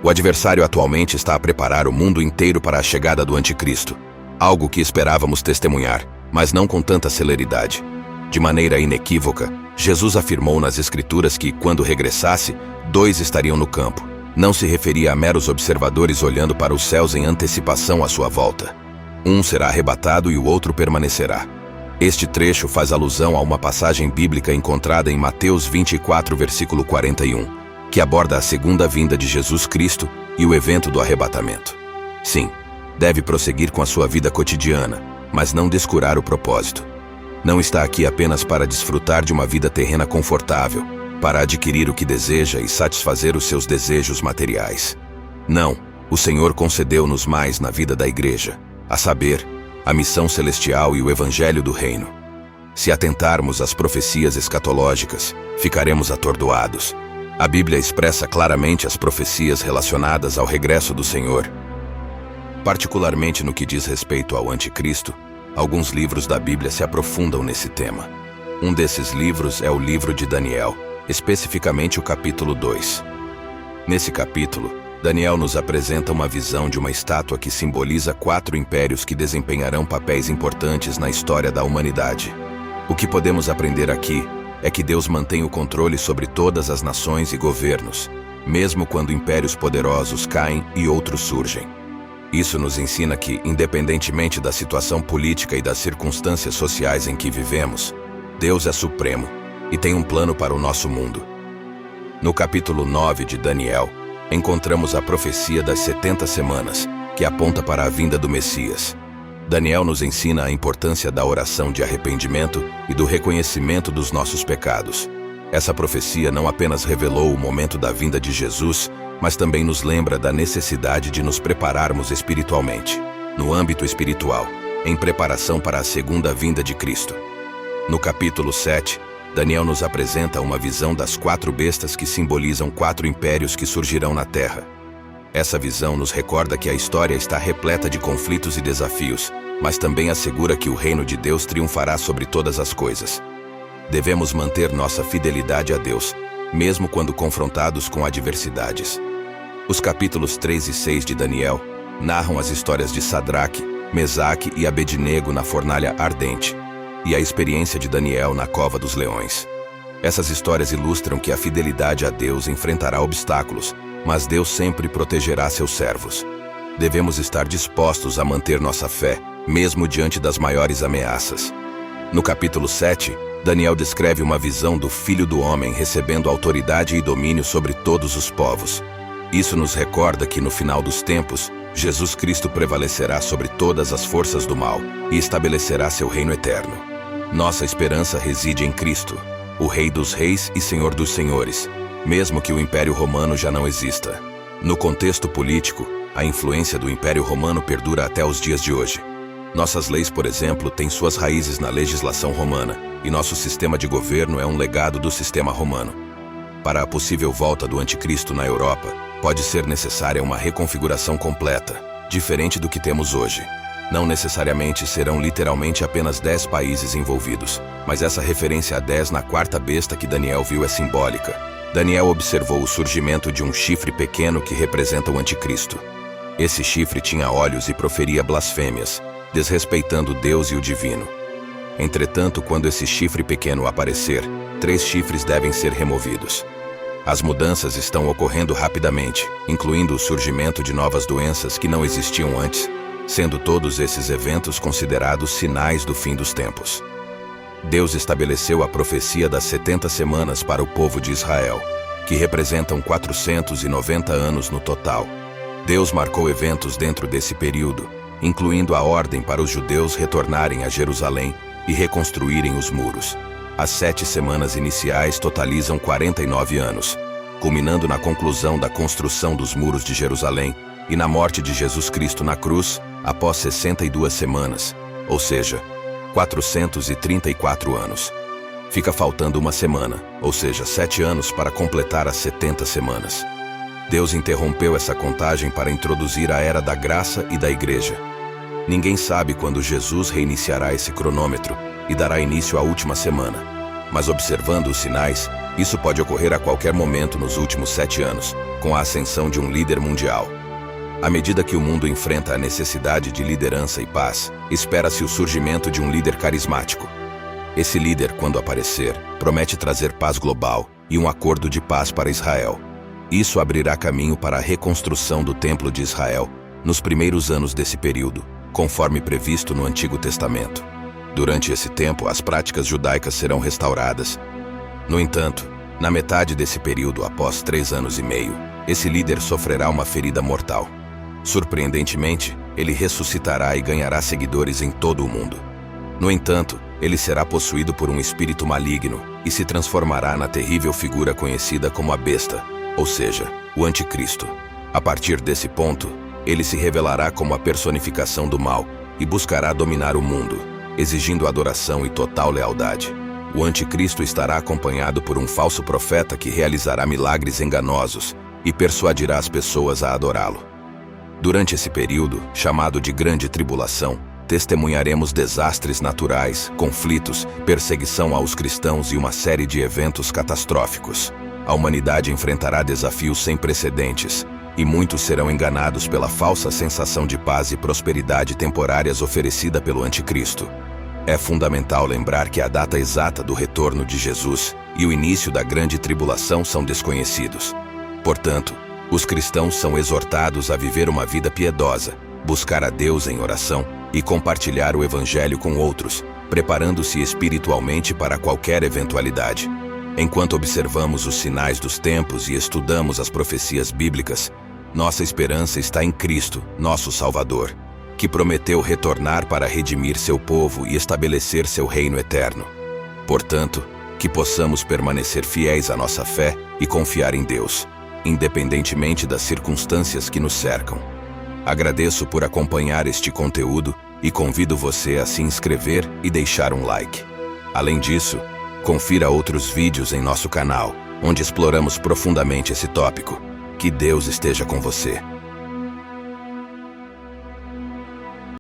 O adversário atualmente está a preparar o mundo inteiro para a chegada do anticristo, algo que esperávamos testemunhar, mas não com tanta celeridade. De maneira inequívoca, Jesus afirmou nas Escrituras que, quando regressasse, 2 estariam no campo. Não se referia a meros observadores olhando para os céus em antecipação à sua volta. Um será arrebatado e o outro permanecerá. Este trecho faz alusão a uma passagem bíblica encontrada em Mateus 24, versículo 41, que aborda a segunda vinda de Jesus Cristo e o evento do arrebatamento. Sim, deve prosseguir com a sua vida cotidiana, mas não descurar o propósito. Não está aqui apenas para desfrutar de uma vida terrena confortável, para adquirir o que deseja e satisfazer os seus desejos materiais. Não, o Senhor concedeu-nos mais na vida da igreja, a saber, a missão celestial e o evangelho do reino. Se atentarmos às profecias escatológicas, ficaremos atordoados. A Bíblia expressa claramente as profecias relacionadas ao regresso do Senhor. Particularmente no que diz respeito ao anticristo, alguns livros da Bíblia se aprofundam nesse tema. Um desses livros é o livro de Daniel, especificamente o capítulo 2. Nesse capítulo, Daniel nos apresenta uma visão de uma estátua que simboliza 4 impérios que desempenharão papéis importantes na história da humanidade. O que podemos aprender aqui é que Deus mantém o controle sobre todas as nações e governos, mesmo quando impérios poderosos caem e outros surgem. Isso nos ensina que, independentemente da situação política e das circunstâncias sociais em que vivemos, Deus é supremo e tem um plano para o nosso mundo. No capítulo 9 de Daniel, encontramos a profecia das 70 semanas, que aponta para a vinda do Messias. Daniel nos ensina a importância da oração de arrependimento e do reconhecimento dos nossos pecados. Essa profecia não apenas revelou o momento da vinda de Jesus, mas também nos lembra da necessidade de nos prepararmos espiritualmente, no âmbito espiritual, em preparação para a segunda vinda de Cristo. No capítulo 7, Daniel nos apresenta uma visão das 4 bestas que simbolizam 4 impérios que surgirão na Terra. Essa visão nos recorda que a história está repleta de conflitos e desafios, mas também assegura que o reino de Deus triunfará sobre todas as coisas. Devemos manter nossa fidelidade a Deus, mesmo quando confrontados com adversidades. Os capítulos 3 e 6 de Daniel narram as histórias de Sadraque, Mesaque e Abednego na fornalha ardente, e a experiência de Daniel na cova dos leões. Essas histórias ilustram que a fidelidade a Deus enfrentará obstáculos, mas Deus sempre protegerá seus servos. Devemos estar dispostos a manter nossa fé, mesmo diante das maiores ameaças. No capítulo 7, Daniel descreve uma visão do Filho do Homem recebendo autoridade e domínio sobre todos os povos. Isso nos recorda que no final dos tempos, Jesus Cristo prevalecerá sobre todas as forças do mal e estabelecerá seu reino eterno. Nossa esperança reside em Cristo, o Rei dos Reis e Senhor dos Senhores, mesmo que o Império Romano já não exista. No contexto político, a influência do Império Romano perdura até os dias de hoje. Nossas leis, por exemplo, têm suas raízes na legislação romana, e nosso sistema de governo é um legado do sistema romano. Para a possível volta do anticristo na Europa, pode ser necessária uma reconfiguração completa, diferente do que temos hoje. Não necessariamente serão literalmente apenas 10 países envolvidos, mas essa referência a 10 na 4ª besta que Daniel viu é simbólica. Daniel observou o surgimento de um chifre pequeno que representa o anticristo. Esse chifre tinha olhos e proferia blasfêmias, desrespeitando Deus e o divino. Entretanto, quando esse chifre pequeno aparecer, 3 chifres devem ser removidos. As mudanças estão ocorrendo rapidamente, incluindo o surgimento de novas doenças que não existiam antes, sendo todos esses eventos considerados sinais do fim dos tempos. Deus estabeleceu a profecia das 70 semanas para o povo de Israel, que representam 490 anos no total. Deus marcou eventos dentro desse período, incluindo a ordem para os judeus retornarem a Jerusalém e reconstruírem os muros. As 7 semanas iniciais totalizam 49 anos, culminando na conclusão da construção dos muros de Jerusalém e na morte de Jesus Cristo na cruz após 62 semanas, ou seja, 434 anos. Fica faltando uma semana, ou seja, 7 anos para completar as 70 semanas. Deus interrompeu essa contagem para introduzir a era da graça e da igreja. Ninguém sabe quando Jesus reiniciará esse cronômetro e dará início à última semana. Mas observando os sinais, Isso pode ocorrer a qualquer momento nos últimos 7 anos, com a ascensão de um líder mundial. À medida que o mundo enfrenta a necessidade de liderança e paz, espera-se o surgimento de um líder carismático. Esse líder, quando aparecer, promete trazer paz global e um acordo de paz para Israel. Isso abrirá caminho para a reconstrução do Templo de Israel nos primeiros anos desse período, conforme previsto no Antigo Testamento. Durante esse tempo, as práticas judaicas serão restauradas. No entanto, na metade desse período, após 3 anos e meio, esse líder sofrerá uma ferida mortal. Surpreendentemente, ele ressuscitará e ganhará seguidores em todo o mundo. No entanto, ele será possuído por um espírito maligno e se transformará na terrível figura conhecida como a Besta, ou seja, o Anticristo. A partir desse ponto, ele se revelará como a personificação do mal e buscará dominar o mundo, exigindo adoração e total lealdade. O Anticristo estará acompanhado por um falso profeta que realizará milagres enganosos e persuadirá as pessoas a adorá-lo. Durante esse período, chamado de Grande Tribulação, testemunharemos desastres naturais, conflitos, perseguição aos cristãos e uma série de eventos catastróficos. A humanidade enfrentará desafios sem precedentes, e muitos serão enganados pela falsa sensação de paz e prosperidade temporárias oferecida pelo Anticristo. É fundamental lembrar que a data exata do retorno de Jesus e o início da Grande Tribulação são desconhecidos. Portanto, os cristãos são exortados a viver uma vida piedosa, buscar a Deus em oração e compartilhar o Evangelho com outros, preparando-se espiritualmente para qualquer eventualidade. Enquanto observamos os sinais dos tempos e estudamos as profecias bíblicas, nossa esperança está em Cristo, nosso Salvador, que prometeu retornar para redimir seu povo e estabelecer seu reino eterno. Portanto, que possamos permanecer fiéis à nossa fé e confiar em Deus, independentemente das circunstâncias que nos cercam. Agradeço por acompanhar este conteúdo e convido você a se inscrever e deixar um like. Além disso, confira outros vídeos em nosso canal, onde exploramos profundamente esse tópico. Que Deus esteja com você.